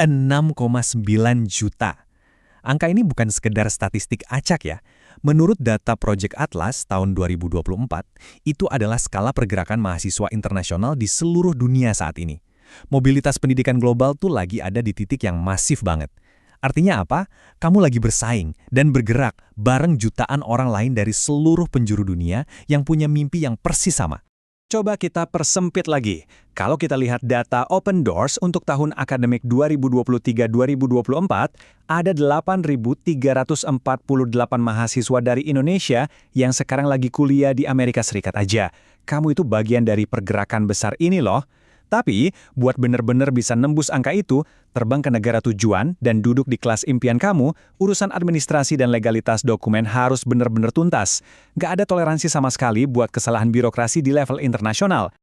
6,9 juta. Angka ini bukan sekedar statistik acak ya. Menurut data Project Atlas tahun 2024, itu adalah skala pergerakan mahasiswa internasional di seluruh dunia saat ini. Mobilitas pendidikan global tuh lagi ada di titik yang masif banget. Artinya apa? Kamu lagi bersaing dan bergerak bareng jutaan orang lain dari seluruh penjuru dunia yang punya mimpi yang persis sama. Coba kita persempit lagi. Kalau kita lihat data Open Doors untuk tahun akademik 2023-2024, ada 8.348 mahasiswa dari Indonesia yang sekarang lagi kuliah di Amerika Serikat aja. Kamu itu bagian dari pergerakan besar ini loh. Tapi, buat benar-benar bisa nembus angka itu, terbang ke negara tujuan dan duduk di kelas impian kamu, urusan administrasi dan legalitas dokumen harus benar-benar tuntas. Nggak ada toleransi sama sekali buat kesalahan birokrasi di level internasional.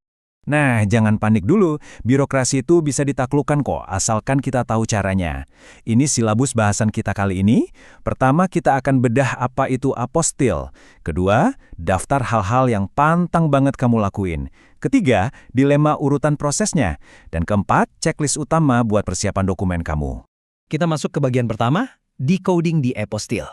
Nah, jangan panik dulu. Birokrasi itu bisa ditaklukkan kok, asalkan kita tahu caranya. Ini silabus bahasan kita kali ini. Pertama, kita akan bedah apa itu apostil. Kedua, daftar hal-hal yang pantang banget kamu lakuin. Ketiga, dilema urutan prosesnya. Dan keempat, checklist utama buat persiapan dokumen kamu. Kita masuk ke bagian pertama, decoding di apostil.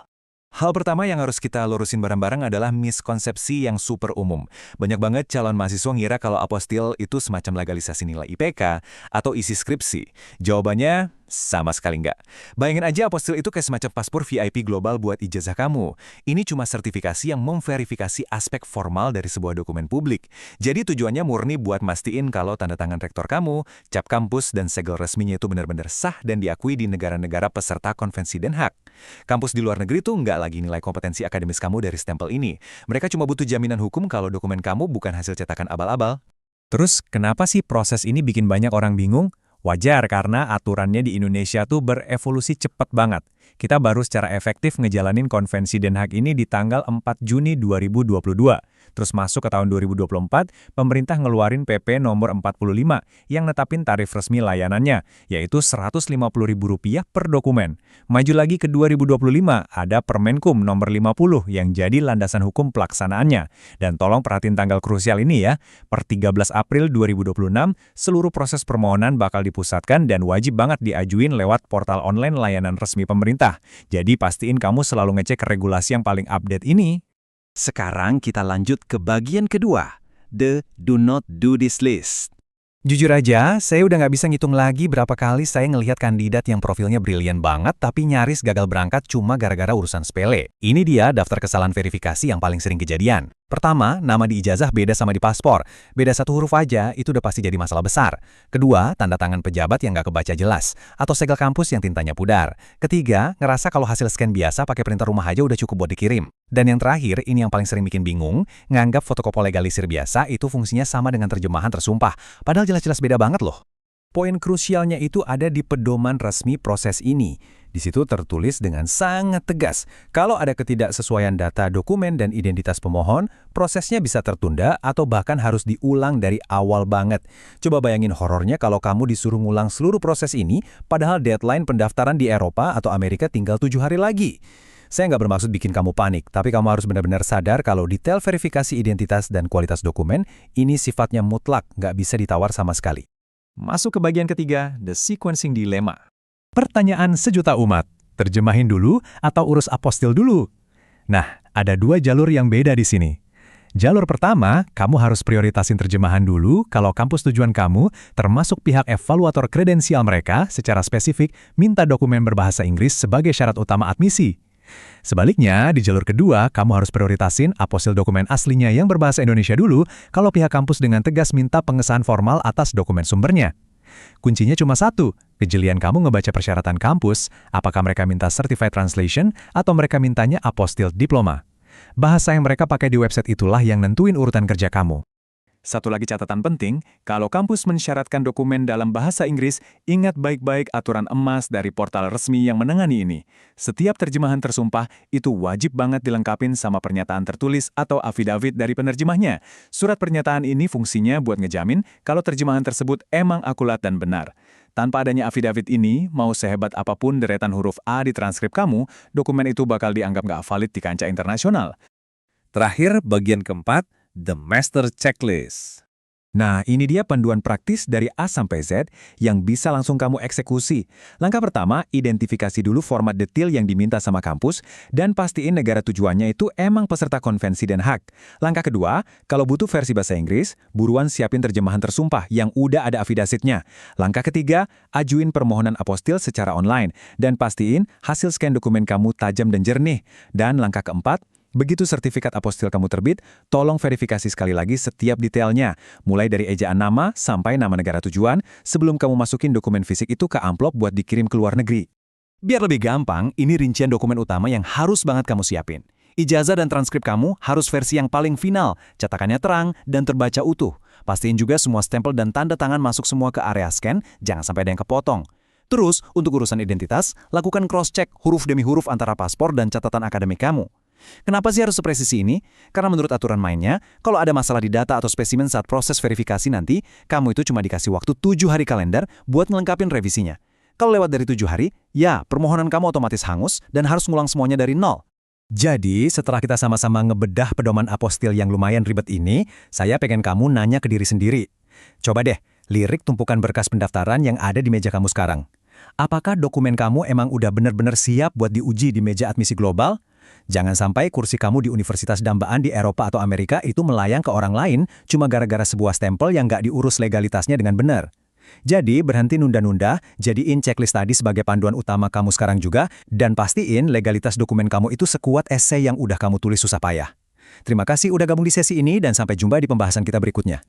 Hal pertama yang harus kita lurusin bareng-bareng adalah miskonsepsi yang super umum. Banyak banget calon mahasiswa ngira kalau apostil itu semacam legalisasi nilai IPK atau isi skripsi. Jawabannya, sama sekali nggak. Bayangin aja apostil itu kayak semacam paspor VIP global buat ijazah kamu. Ini cuma sertifikasi yang memverifikasi aspek formal dari sebuah dokumen publik. Jadi tujuannya murni buat mastiin kalau tanda tangan rektor kamu, cap kampus, dan segel resminya itu benar-benar sah dan diakui di negara-negara peserta konvensi Den Haag. Kampus di luar negeri tuh nggak lagi nilai kompetensi akademis kamu dari stempel ini. Mereka cuma butuh jaminan hukum kalau dokumen kamu bukan hasil cetakan abal-abal. Terus, kenapa sih proses ini bikin banyak orang bingung? Wajar karena aturannya di Indonesia tuh berevolusi cepat banget. Kita baru secara efektif ngejalanin konvensi Den Haag ini di tanggal 4 Juni 2022. Terus masuk ke tahun 2024, pemerintah ngeluarin PP nomor 45 yang netapin tarif resmi layanannya, yaitu Rp150.000 per dokumen. Maju lagi ke 2025, ada Permenkum nomor 50 yang jadi landasan hukum pelaksanaannya. Dan tolong perhatiin tanggal krusial ini ya, per 13 April 2026, seluruh proses permohonan bakal dipusatkan dan wajib banget diajuin lewat portal online layanan resmi pemerintah. Jadi pastiin kamu selalu ngecek regulasi yang paling update ini. Sekarang kita lanjut ke bagian kedua, the do not do this list. Jujur aja, saya udah nggak bisa ngitung lagi berapa kali saya ngelihat kandidat yang profilnya brilian banget tapi nyaris gagal berangkat cuma gara-gara urusan sepele. Ini dia daftar kesalahan verifikasi yang paling sering kejadian. Pertama, nama di ijazah beda sama di paspor. Beda satu huruf aja, itu udah pasti jadi masalah besar. Kedua, tanda tangan pejabat yang nggak kebaca jelas. Atau segel kampus yang tintanya pudar. Ketiga, ngerasa kalau hasil scan biasa pakai printer rumah aja udah cukup buat dikirim. Dan yang terakhir, ini yang paling sering bikin bingung, nganggap fotokopi legalisir biasa itu fungsinya sama dengan terjemahan tersumpah. Padahal jelas-jelas beda banget loh. Poin krusialnya itu ada di pedoman resmi proses ini. Di situ tertulis dengan sangat tegas, kalau ada ketidaksesuaian data dokumen dan identitas pemohon, prosesnya bisa tertunda atau bahkan harus diulang dari awal banget. Coba bayangin horornya kalau kamu disuruh ngulang seluruh proses ini, padahal deadline pendaftaran di Eropa atau Amerika tinggal 7 hari lagi. Saya nggak bermaksud bikin kamu panik, tapi kamu harus benar-benar sadar kalau detail verifikasi identitas dan kualitas dokumen ini sifatnya mutlak, nggak bisa ditawar sama sekali. Masuk ke bagian ketiga, the sequencing dilemma. Pertanyaan sejuta umat, terjemahin dulu atau urus apostil dulu? Nah, ada dua jalur yang beda di sini. Jalur pertama, kamu harus prioritasin terjemahan dulu kalau kampus tujuan kamu, termasuk pihak evaluator kredensial mereka, secara spesifik minta dokumen berbahasa Inggris sebagai syarat utama admisi. Sebaliknya, di jalur kedua, kamu harus prioritasin apostil dokumen aslinya yang berbahasa Indonesia dulu kalau pihak kampus dengan tegas minta pengesahan formal atas dokumen sumbernya. Kuncinya cuma satu, kejelian kamu ngebaca persyaratan kampus, apakah mereka minta Certified Translation atau mereka mintanya Apostille Diploma. Bahasa yang mereka pakai di website itulah yang nentuin urutan kerja kamu. Satu lagi catatan penting, kalau kampus mensyaratkan dokumen dalam bahasa Inggris, ingat baik-baik aturan emas dari portal resmi yang menangani ini. Setiap terjemahan tersumpah itu wajib banget dilengkapin sama pernyataan tertulis atau affidavit dari penerjemahnya. Surat pernyataan ini fungsinya buat ngejamin kalau terjemahan tersebut emang akurat dan benar. Tanpa adanya affidavit ini, mau sehebat apapun deretan huruf A di transkrip kamu, dokumen itu bakal dianggap nggak valid di kancah internasional. Terakhir, bagian keempat, the master checklist. Nah, ini dia panduan praktis dari A sampai Z yang bisa langsung kamu eksekusi. Langkah pertama, identifikasi dulu format detail yang diminta sama kampus dan pastiin negara tujuannya itu emang peserta konvensi Den Haag. Langkah kedua, kalau butuh versi bahasa Inggris, buruan siapin terjemahan tersumpah yang udah ada afidasitnya. Langkah ketiga, ajuin permohonan apostil secara online dan pastiin hasil scan dokumen kamu tajam dan jernih. Dan langkah keempat, begitu sertifikat apostil kamu terbit, tolong verifikasi sekali lagi setiap detailnya, mulai dari ejaan nama sampai nama negara tujuan, sebelum kamu masukin dokumen fisik itu ke amplop buat dikirim ke luar negeri. Biar lebih gampang, ini rincian dokumen utama yang harus banget kamu siapin. Ijazah dan transkrip kamu harus versi yang paling final, cetakannya terang dan terbaca utuh. Pastiin juga semua stempel dan tanda tangan masuk semua ke area scan, jangan sampai ada yang kepotong. Terus, untuk urusan identitas, lakukan cross-check huruf demi huruf antara paspor dan catatan akademik kamu. Kenapa sih harus sepresisi ini? Karena menurut aturan mainnya, kalau ada masalah di data atau spesimen saat proses verifikasi nanti, kamu itu cuma dikasih waktu 7 hari kalender buat ngelengkapin revisinya. Kalau lewat dari 7 hari, ya permohonan kamu otomatis hangus dan harus ngulang semuanya dari nol. Jadi, setelah kita sama-sama ngebedah pedoman apostil yang lumayan ribet ini, saya pengen kamu nanya ke diri sendiri. Coba deh, lirik tumpukan berkas pendaftaran yang ada di meja kamu sekarang. Apakah dokumen kamu emang udah benar-benar siap buat diuji di meja admisi global? Jangan sampai kursi kamu di universitas dambaan di Eropa atau Amerika itu melayang ke orang lain cuma gara-gara sebuah stempel yang nggak diurus legalitasnya dengan benar. Jadi, berhenti nunda-nunda, jadiin checklist tadi sebagai panduan utama kamu sekarang juga, dan pastiin legalitas dokumen kamu itu sekuat esai yang udah kamu tulis susah payah. Terima kasih udah gabung di sesi ini dan sampai jumpa di pembahasan kita berikutnya.